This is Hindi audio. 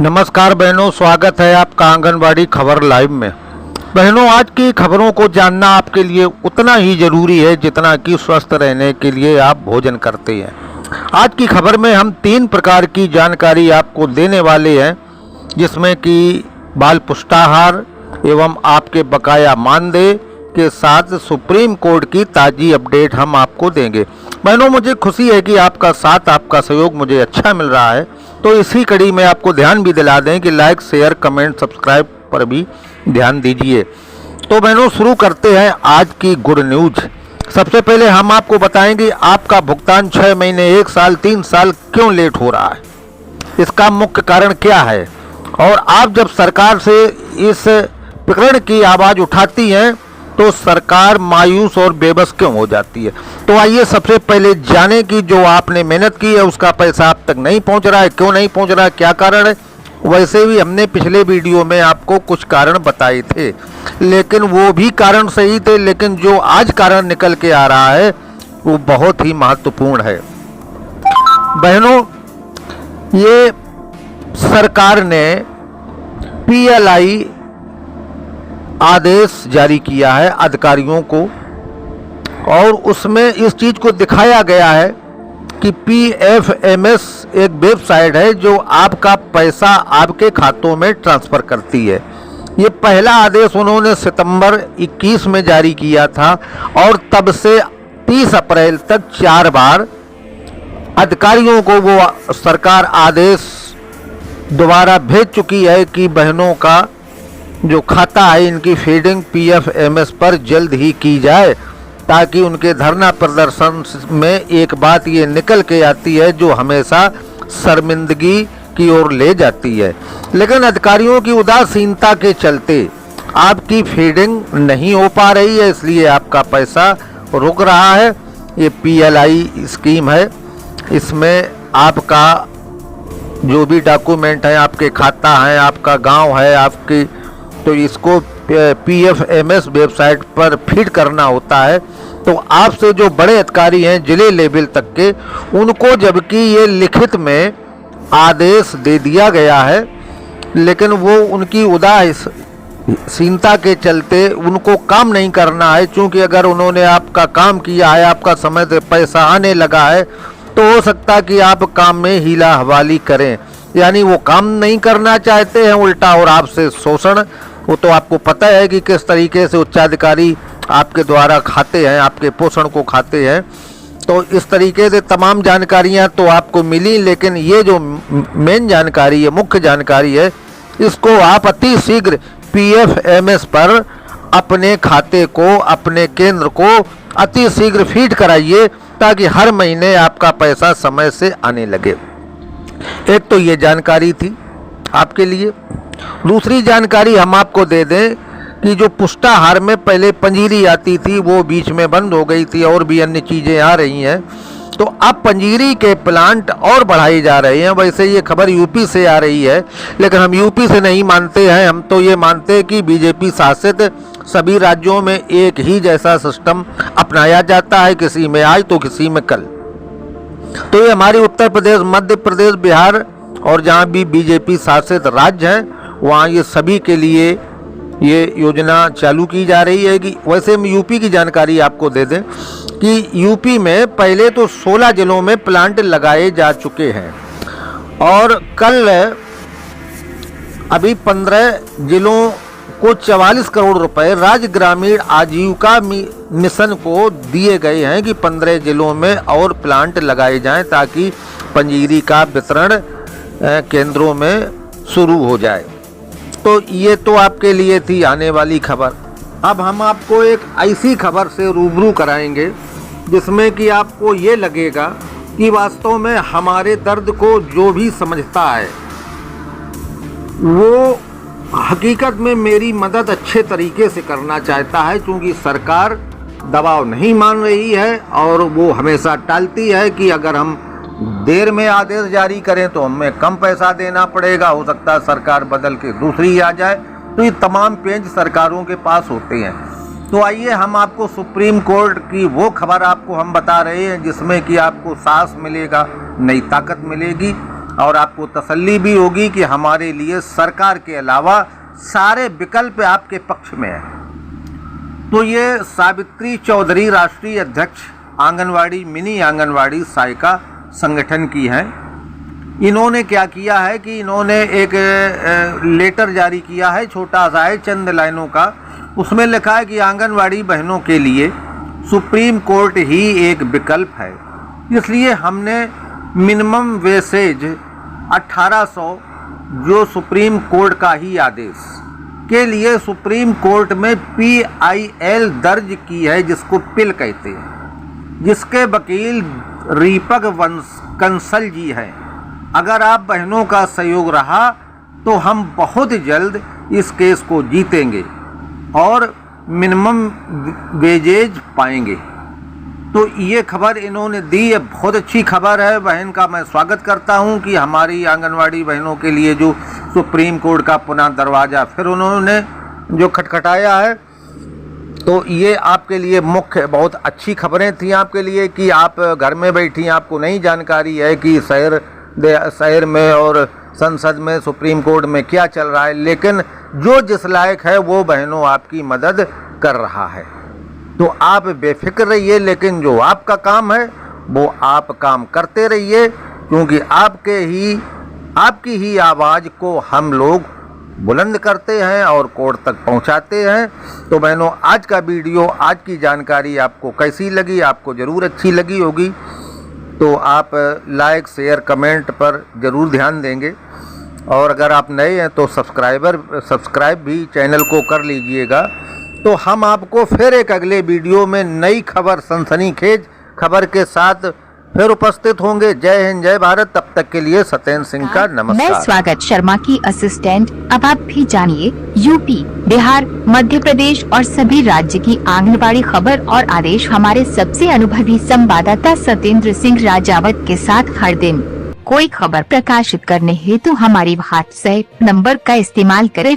नमस्कार बहनों, स्वागत है आपका आंगनबाड़ी खबर लाइव में। बहनों, आज की खबरों को जानना आपके लिए उतना ही ज़रूरी है जितना कि स्वस्थ रहने के लिए आप भोजन करते हैं। आज की खबर में हम 3 प्रकार की जानकारी आपको देने वाले हैं, जिसमें कि बाल पुष्टाहार एवं आपके बकाया मानदेय के साथ सुप्रीम कोर्ट की ताज़ी अपडेट हम आपको देंगे। बहनों, मुझे खुशी है कि आपका साथ, आपका सहयोग मुझे अच्छा मिल रहा है, तो इसी कड़ी में आपको ध्यान भी दिला दें कि लाइक, शेयर, कमेंट, सब्सक्राइब पर भी ध्यान दीजिए। तो बहनों, शुरू करते हैं आज की गुड न्यूज। सबसे पहले हम आपको बताएंगे आपका भुगतान 6 महीने, 1 साल, 3 साल क्यों लेट हो रहा है, इसका मुख्य कारण क्या है, और आप जब सरकार से इस प्रकरण की आवाज़ उठाती हैं तो सरकार मायूस और बेबस क्यों हो जाती है। तो आइए सबसे पहले जाने कि जो आपने मेहनत की है उसका पैसा आप तक नहीं पहुंच रहा है, क्यों नहीं पहुंच रहा है, क्या कारण है। वैसे भी हमने पिछले वीडियो में आपको कुछ कारण बताए थे, लेकिन वो भी कारण सही थे, लेकिन जो आज कारण निकल के आ रहा है वो बहुत ही महत्वपूर्ण है। बहनों, ये सरकार ने PLI आदेश जारी किया है अधिकारियों को, और उसमें इस चीज़ को दिखाया गया है कि PFMS एक वेबसाइट है जो आपका पैसा आपके खातों में ट्रांसफ़र करती है। ये पहला आदेश उन्होंने सितंबर 21 में जारी किया था, और तब से 30 अप्रैल तक 4 बार अधिकारियों को वो सरकार आदेश दोबारा भेज चुकी है कि बहनों का जो खाता है इनकी फीडिंग PFMS पर जल्द ही की जाए, ताकि उनके धरना प्रदर्शन में एक बात ये निकल के आती है जो हमेशा शर्मिंदगी की ओर ले जाती है। लेकिन अधिकारियों की उदासीनता के चलते आपकी फीडिंग नहीं हो पा रही है, इसलिए आपका पैसा रुक रहा है। ये PLI स्कीम है, इसमें आपका जो भी डॉक्यूमेंट है, आपके खाता है, आपका गांव है, आपकी, तो इसको PFMS वेबसाइट पर फीड करना होता है। तो आपसे जो बड़े अधिकारी हैं जिले लेवल तक के, उनको जबकि ये लिखित में आदेश दे दिया गया है, लेकिन वो उनकी उदासीनता के चलते उनको काम नहीं करना है। क्योंकि अगर उन्होंने आपका काम किया है, आपका समय से पैसा आने लगा है, तो हो सकता है कि आप काम में हीला हवाली करें, यानी वो काम नहीं करना चाहते हैं उल्टा, और आपसे शोषण। वो तो आपको पता है कि किस तरीके से उच्चाधिकारी आपके द्वारा खाते हैं, आपके पोषण को खाते हैं। तो इस तरीके से तमाम जानकारियां तो आपको मिली, लेकिन ये जो मेन जानकारी है, मुख्य जानकारी है, इसको आप अति शीघ्र PFMS पर अपने खाते को, अपने केंद्र को अति शीघ्र फीड कराइए, ताकि हर महीने आपका पैसा समय से आने लगे। एक तो ये जानकारी थी आपके लिए। दूसरी जानकारी हम आपको दे दें कि जो पुष्टाहार में पहले पंजीरी आती थी वो बीच में बंद हो गई थी, और भी अन्य चीज़ें आ रही हैं, तो अब पंजीरी के प्लांट और बढ़ाए जा रहे हैं। वैसे ये खबर यूपी से आ रही है, लेकिन हम यूपी से नहीं मानते हैं, हम तो ये मानते हैं कि BJP शासित सभी राज्यों में एक ही जैसा सिस्टम अपनाया जाता है, किसी में आज तो किसी में कल। तो ये हमारे उत्तर प्रदेश, मध्य प्रदेश, बिहार और जहाँ भी BJP शासित राज्य हैं, वहाँ ये सभी के लिए ये योजना चालू की जा रही है। कि वैसे हम यूपी की जानकारी आपको दे दें कि यूपी में पहले तो 16 जिलों में प्लांट लगाए जा चुके हैं, और कल अभी 15 जिलों को 44 करोड़ रुपए राज्य ग्रामीण आजीविका मिशन को दिए गए हैं कि 15 जिलों में और प्लांट लगाए जाएं, ताकि पंजीरी का वितरण केंद्रों में शुरू हो जाए। तो ये तो आपके लिए थी आने वाली खबर। अब हम आपको एक ऐसी खबर से रूबरू कराएंगे जिसमें कि आपको ये लगेगा कि वास्तव में हमारे दर्द को जो भी समझता है वो हकीकत में मेरी मदद अच्छे तरीके से करना चाहता है। क्योंकि सरकार दबाव नहीं मान रही है, और वो हमेशा टालती है कि अगर हम देर में आदेश जारी करें तो हमें कम पैसा देना पड़ेगा, हो सकता है सरकार बदल के दूसरी आ जाए। तो ये तमाम पेंच सरकारों के पास होते हैं। तो आइए हम आपको सुप्रीम कोर्ट की वो खबर आपको हम बता रहे हैं जिसमें कि आपको साहस मिलेगा, नई ताकत मिलेगी, और आपको तसल्ली भी होगी कि हमारे लिए सरकार के अलावा सारे विकल्प आपके पक्ष में है। तो ये सावित्री चौधरी राष्ट्रीय अध्यक्ष आंगनवाड़ी मिनी आंगनवाड़ी सहायिका संगठन की हैं। इन्होंने क्या किया है कि इन्होंने एक लेटर जारी किया है, छोटा सा है, चंद लाइनों का। उसमें लिखा है कि आंगनवाड़ी बहनों के लिए सुप्रीम कोर्ट ही एक विकल्प है, इसलिए हमने मिनिमम वेसेज 1800 जो सुप्रीम कोर्ट का ही आदेश के लिए सुप्रीम कोर्ट में PIL दर्ज की है, जिसको पिल कहते हैं, जिसके वकील दीपक कंसल जी हैं। अगर आप बहनों का सहयोग रहा तो हम बहुत जल्द इस केस को जीतेंगे और मिनिमम वेजेज पाएंगे। तो ये खबर इन्होंने दी है, बहुत अच्छी खबर है। बहन का मैं स्वागत करता हूं कि हमारी आंगनवाड़ी बहनों के लिए जो सुप्रीम कोर्ट का पुनः दरवाज़ा फिर उन्होंने जो खटखटाया है, तो ये आपके लिए मुख्य बहुत अच्छी खबरें थी आपके लिए कि आप घर में बैठी, आपको नहीं जानकारी है कि शहर में और संसद में सुप्रीम कोर्ट में क्या चल रहा है, लेकिन जो जिस लायक है वो बहनों आपकी मदद कर रहा है। तो आप बेफिक्र रहिए, लेकिन जो आपका काम है वो आप काम करते रहिए, क्योंकि आपकी ही आवाज़ को हम लोग बुलंद करते हैं और कोर्ट तक पहुंचाते हैं। तो बहनों, आज का वीडियो, आज की जानकारी आपको कैसी लगी? आपको ज़रूर अच्छी लगी होगी, तो आप लाइक शेयर कमेंट पर ज़रूर ध्यान देंगे। और अगर आप नए हैं तो सब्सक्राइब भी चैनल को कर लीजिएगा। तो हम आपको फिर एक अगले वीडियो में नई खबर, सनसनीखेज खबर के साथ फिर उपस्थित होंगे। जय हिंद, जय भारत। तब तक के लिए सत्येंद्र सिंह का नमस्कार। मैं स्वागत शर्मा की असिस्टेंट। अब आप भी जानिए यूपी, बिहार, मध्य प्रदेश और सभी राज्य की आंगनबाड़ी खबर और आदेश हमारे सबसे अनुभवी संवाददाता सत्येंद्र सिंह राजावत के साथ हर दिन। कोई खबर प्रकाशित करने हेतु हमारी व्हाट्सएप नंबर का इस्तेमाल करें।